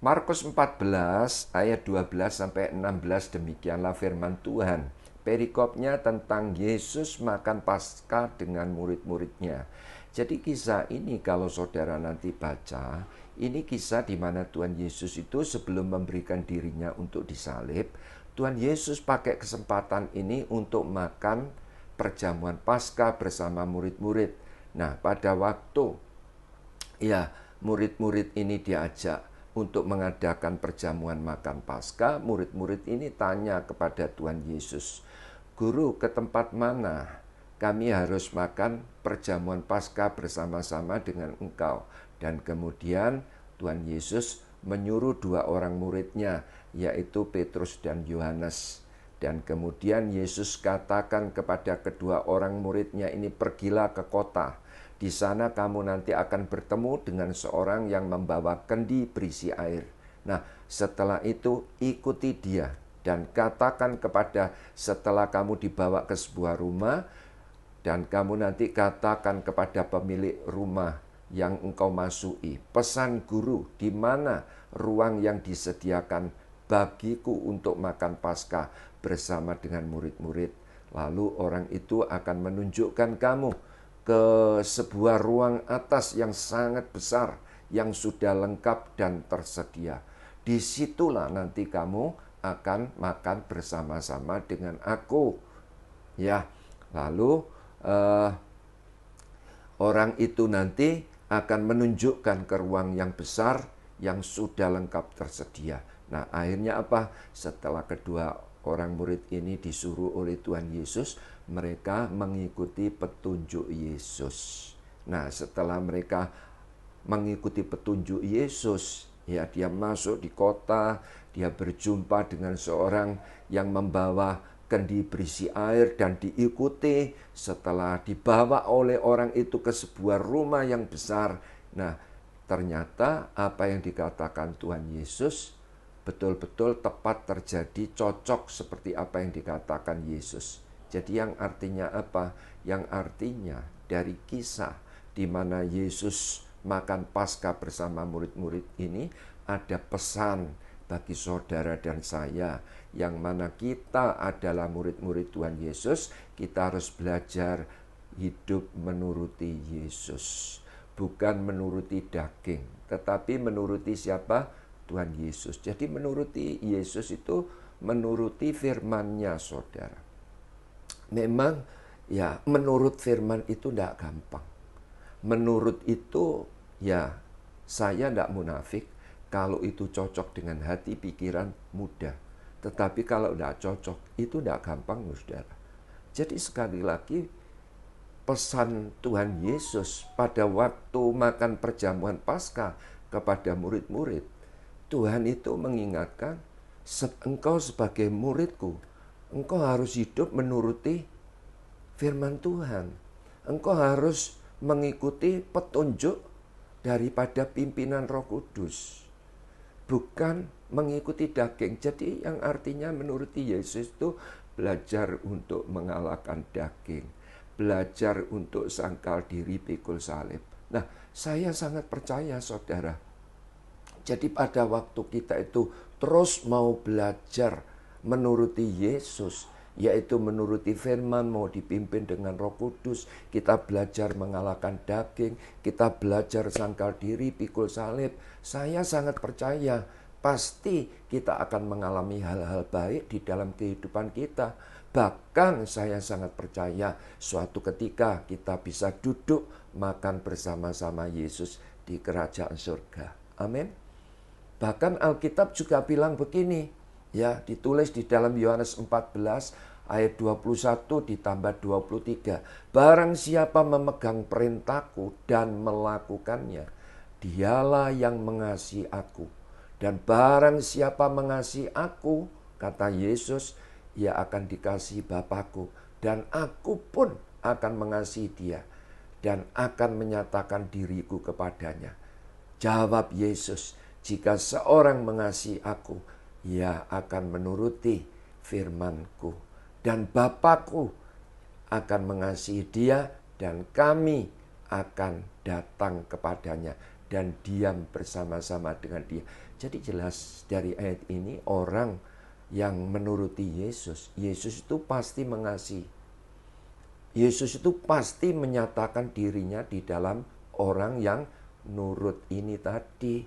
Markus 14 ayat 12 sampai 16 demikianlah firman Tuhan. Perikopnya tentang Yesus makan Paskah dengan murid-muridnya. Jadi kisah ini kalau saudara nanti baca, ini kisah di mana Tuhan Yesus itu sebelum memberikan dirinya untuk disalib, Tuhan Yesus pakai kesempatan ini untuk makan perjamuan Paskah bersama murid-murid. Nah, pada waktu murid-murid ini diajak untuk mengadakan perjamuan makan Paskah, murid-murid ini tanya kepada Tuhan Yesus, "Guru, ke tempat mana kami harus makan perjamuan Paskah bersama-sama dengan Engkau?" Dan kemudian Tuhan Yesus menyuruh dua orang muridnya, yaitu Petrus dan Yohanes. Dan kemudian Yesus katakan kepada kedua orang muridnya ini, "Pergilah ke kota. Di sana kamu nanti akan bertemu dengan seorang yang membawa kendi berisi air. Nah, setelah itu ikuti dia dan katakan kepada setelah kamu dibawa ke sebuah rumah, dan kamu nanti katakan kepada pemilik rumah yang engkau masuki, pesan guru di mana ruang yang disediakan bagiku untuk makan Paskah bersama dengan murid-murid. Lalu orang itu akan menunjukkan kamu ke sebuah ruang atas yang sangat besar, yang sudah lengkap dan tersedia. Disitulah nanti kamu akan makan bersama-sama dengan aku." Ya, lalu orang itu nanti akan menunjukkan ke ruang yang besar yang sudah lengkap tersedia. Nah, akhirnya apa? Setelah kedua orang murid ini disuruh oleh Tuhan Yesus, mereka mengikuti petunjuk Yesus. Nah, setelah mereka mengikuti petunjuk Yesus, ya, dia masuk di kota, dia berjumpa dengan seorang yang membawa kendi berisi air dan diikuti. Setelah dibawa oleh orang itu ke sebuah rumah yang besar, nah, ternyata apa yang dikatakan Tuhan Yesus betul-betul tepat terjadi, cocok seperti apa yang dikatakan Yesus. Jadi yang artinya apa? Yang artinya dari kisah di mana Yesus makan Paskah bersama murid-murid ini ada pesan bagi saudara dan saya, yang mana kita adalah murid-murid Tuhan Yesus. Kita harus belajar hidup menuruti Yesus, bukan menuruti daging, tetapi menuruti siapa? Tuhan Yesus. Jadi menuruti Yesus itu menuruti firman-Nya, saudara. Memang ya, menurut firman itu tidak gampang. Menurut itu ya, saya tidak munafik, kalau itu cocok dengan hati pikiran mudah. Tetapi kalau tidak cocok, itu tidak gampang, saudara. Jadi sekali lagi, pesan Tuhan Yesus pada waktu makan perjamuan Paskah kepada murid-murid, Tuhan itu mengingatkan, engkau sebagai muridku, engkau harus hidup menuruti firman Tuhan. Engkau harus mengikuti petunjuk daripada pimpinan Roh Kudus, bukan mengikuti daging. Jadi yang artinya menuruti Yesus itu belajar untuk mengalahkan daging, belajar untuk sangkal diri pikul salib. Nah, saya sangat percaya, saudara. Jadi pada waktu kita itu terus mau belajar menuruti Yesus, yaitu menuruti firman, mau dipimpin dengan Roh Kudus, kita belajar mengalahkan daging, kita belajar sangkal diri, pikul salib. Saya sangat percaya pasti kita akan mengalami hal-hal baik di dalam kehidupan kita. Bahkan saya sangat percaya suatu ketika kita bisa duduk makan bersama-sama Yesus di kerajaan surga. Amin. Bahkan Alkitab juga bilang begini, ya, ditulis di dalam Yohanes 14 ayat 21 ditambah 23. Barang siapa memegang perintahku dan melakukannya, dialah yang mengasihi aku. Dan barang siapa mengasihi aku, kata Yesus, ia akan dikasihi Bapakku. Dan aku pun akan mengasihi dia dan akan menyatakan diriku kepadanya. Jawab Yesus, jika seorang mengasihi aku, ia akan menuruti firman-Ku. Dan Bapakku akan mengasihi dia, dan kami akan datang kepadanya dan diam bersama-sama dengan dia. Jadi jelas dari ayat ini orang yang menuruti Yesus, Yesus itu pasti mengasihi. Yesus itu pasti menyatakan dirinya di dalam orang yang nurut ini tadi.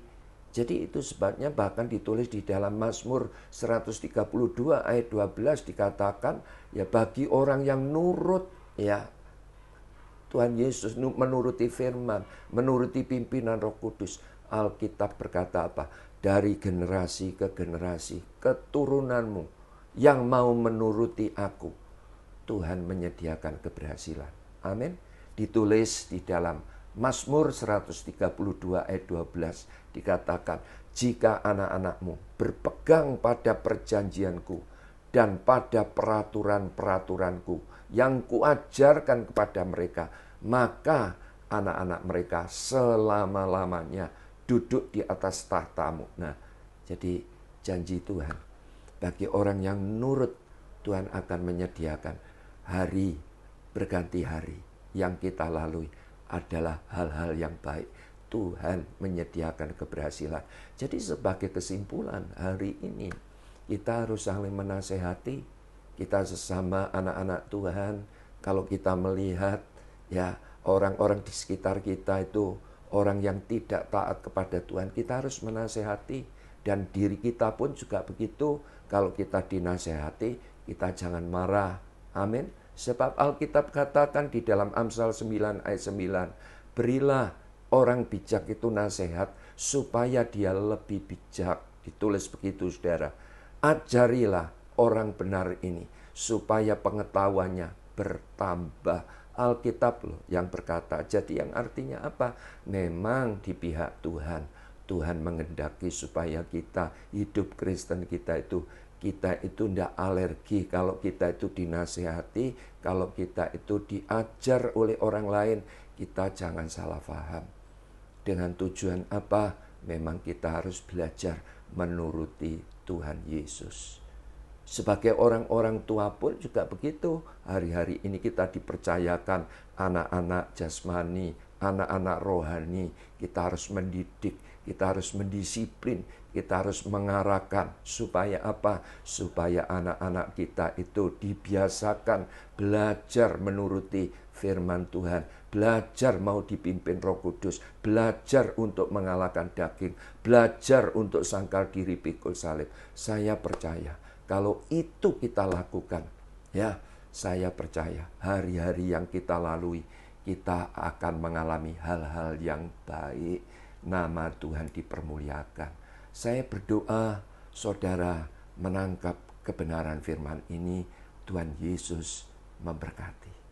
Jadi itu sebabnya bahkan ditulis di dalam Mazmur 132 ayat 12 dikatakan ya bagi orang yang nurut ya Tuhan Yesus menuruti firman, menuruti pimpinan Roh Kudus. Alkitab berkata apa? Dari generasi ke generasi keturunanmu yang mau menuruti aku, Tuhan menyediakan keberhasilan. Amin. Ditulis di dalam Mazmur 132 ayat 12 dikatakan, jika anak-anakmu berpegang pada perjanjianku dan pada peraturan-peraturanku yang kuajarkan kepada mereka, maka anak-anak mereka selama-lamanya duduk di atas tahtamu. Nah, jadi janji Tuhan bagi orang yang nurut, Tuhan akan menyediakan hari berganti hari yang kita lalui adalah hal-hal yang baik. Tuhan menyediakan keberhasilan. Jadi sebagai kesimpulan hari ini, kita harus saling menasehati. Kita sesama anak-anak Tuhan, kalau kita melihat ya orang-orang di sekitar kita itu orang yang tidak taat kepada Tuhan, kita harus menasehati. Dan diri kita pun juga begitu. Kalau kita dinasehati, kita jangan marah. Amin. Sebab Alkitab katakan di dalam Amsal 9 ayat 9, berilah orang bijak itu nasihat supaya dia lebih bijak. Ditulis begitu saudara. Ajarilah orang benar ini supaya pengetahuannya bertambah. Alkitab loh yang berkata. Jadi yang artinya apa? Memang di pihak Tuhan. Tuhan menghendaki supaya kita hidup Kristen kita itu tidak alergi kalau kita itu dinasihati, kalau kita itu diajar oleh orang lain, kita jangan salah paham. Dengan tujuan apa? Memang kita harus belajar menuruti Tuhan Yesus. Sebagai orang-orang tua pun juga begitu. Hari-hari ini kita dipercayakan anak-anak jasmani, anak-anak rohani. Kita harus mendidik, kita harus mendisiplin, kita harus mengarahkan. Supaya apa? Supaya anak-anak kita itu dibiasakan belajar menuruti firman Tuhan. Belajar mau dipimpin Roh Kudus. Belajar untuk mengalahkan daging. Belajar untuk sangkal diri pikul salib. Saya percaya kalau itu kita lakukan, ya saya percaya hari-hari yang kita lalui, kita akan mengalami hal-hal yang baik. Nama Tuhan dipermuliakan. Saya berdoa saudara menangkap kebenaran firman ini. Tuhan Yesus memberkati.